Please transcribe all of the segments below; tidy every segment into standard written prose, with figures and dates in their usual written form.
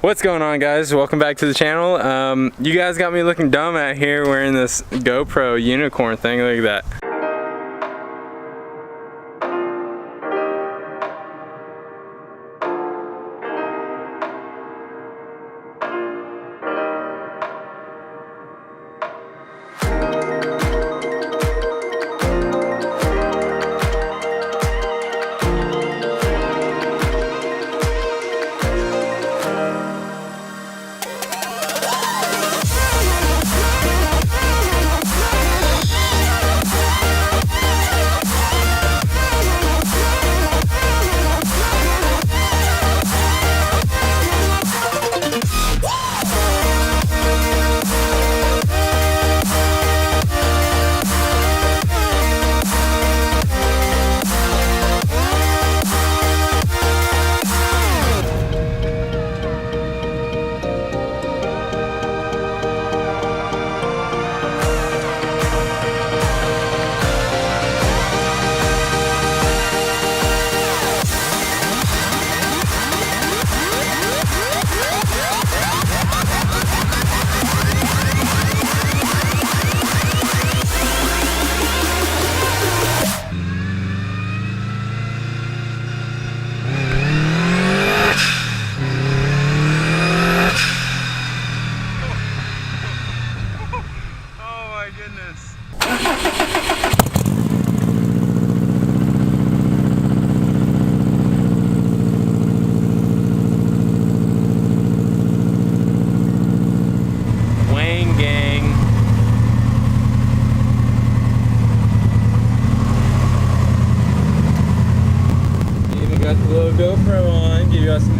What's going on, guys? Welcome back to the channel. You guys got me looking dumb out here wearing this GoPro unicorn thing. Look at that. GoPro on, give you guys some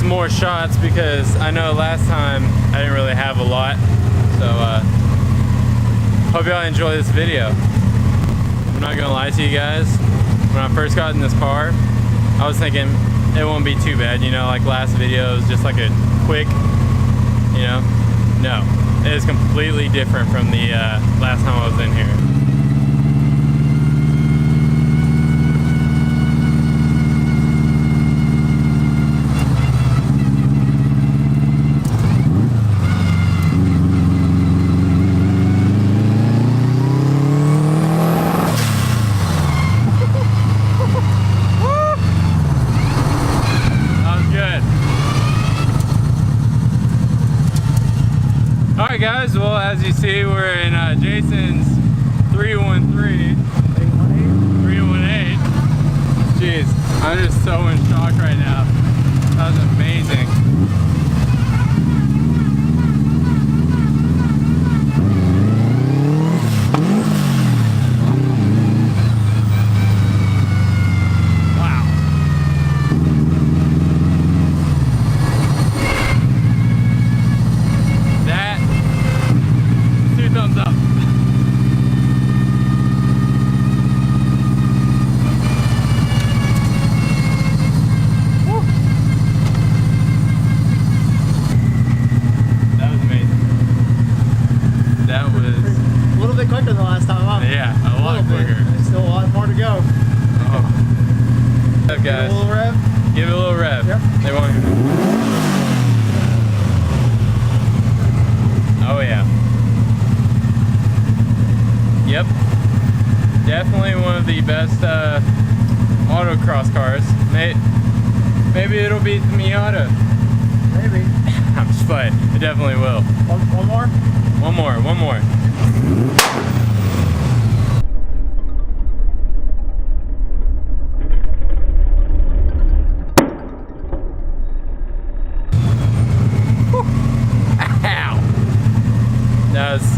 more shots, because I know last time I didn't really have a lot. So hope y'all enjoy this video. I'm not gonna lie to you guys, when I first got in this car I was thinking it won't be too bad, you know, like last video was just like a quick, you know. No, it is completely different from the last time I was in here. Alright guys, well as you see we're in Jason's 313. 318. Jeez, I'm just so in shock right now. That was amazing. Quicker than the last time, huh? Yeah, a lot quicker. There's still a lot more to go. Oh. What's up, guys? Give it a little rev? Give it a little rev. Yep. They want you. Oh yeah. Yep. Definitely one of the best autocross cars. Maybe it'll beat the Miata. Maybe. I'm just playing. It definitely will. One more? One more.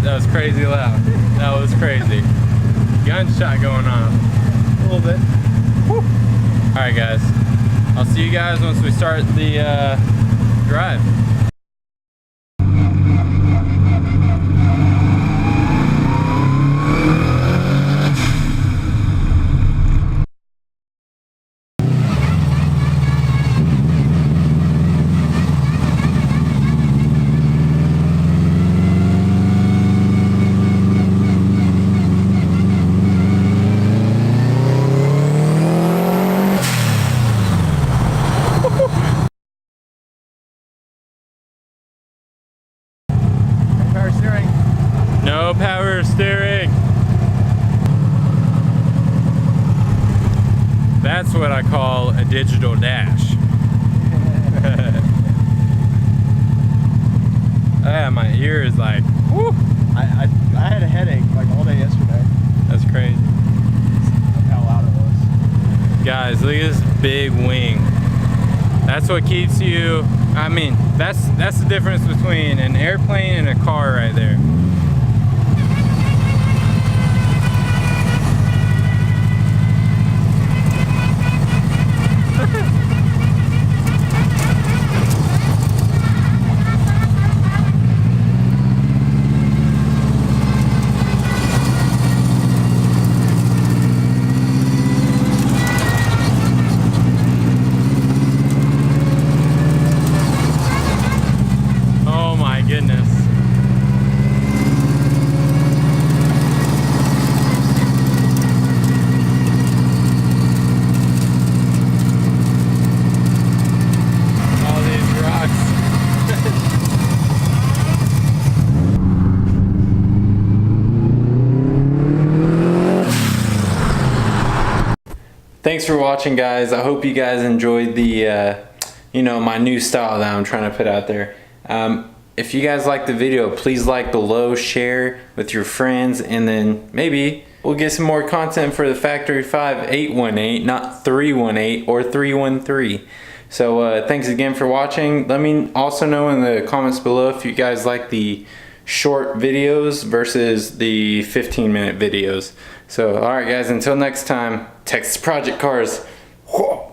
That was crazy loud. That was crazy. Gunshot going on. A little bit. Alright guys, I'll see you guys once we start the drive. power steering. That's what I call a digital dash. Ah, my ear is like, whoo. I had a headache like all day yesterday. That's crazy. Of how loud it was. Guys, look at this big wing. That's what keeps you, I mean, that's the difference between an airplane and a car right there. Goodness. All these rocks. Thanks for watching, guys. I hope you guys enjoyed the you know, my new style that I'm trying to put out there. If you guys like the video, please like below, share with your friends, and then maybe we'll get some more content for the Factory 5818, not 318 or 313. So thanks again for watching. Let me also know in the comments below if you guys like the short videos versus the 15-minute videos. So alright guys, until next time, Texas Project Cars. Whoa.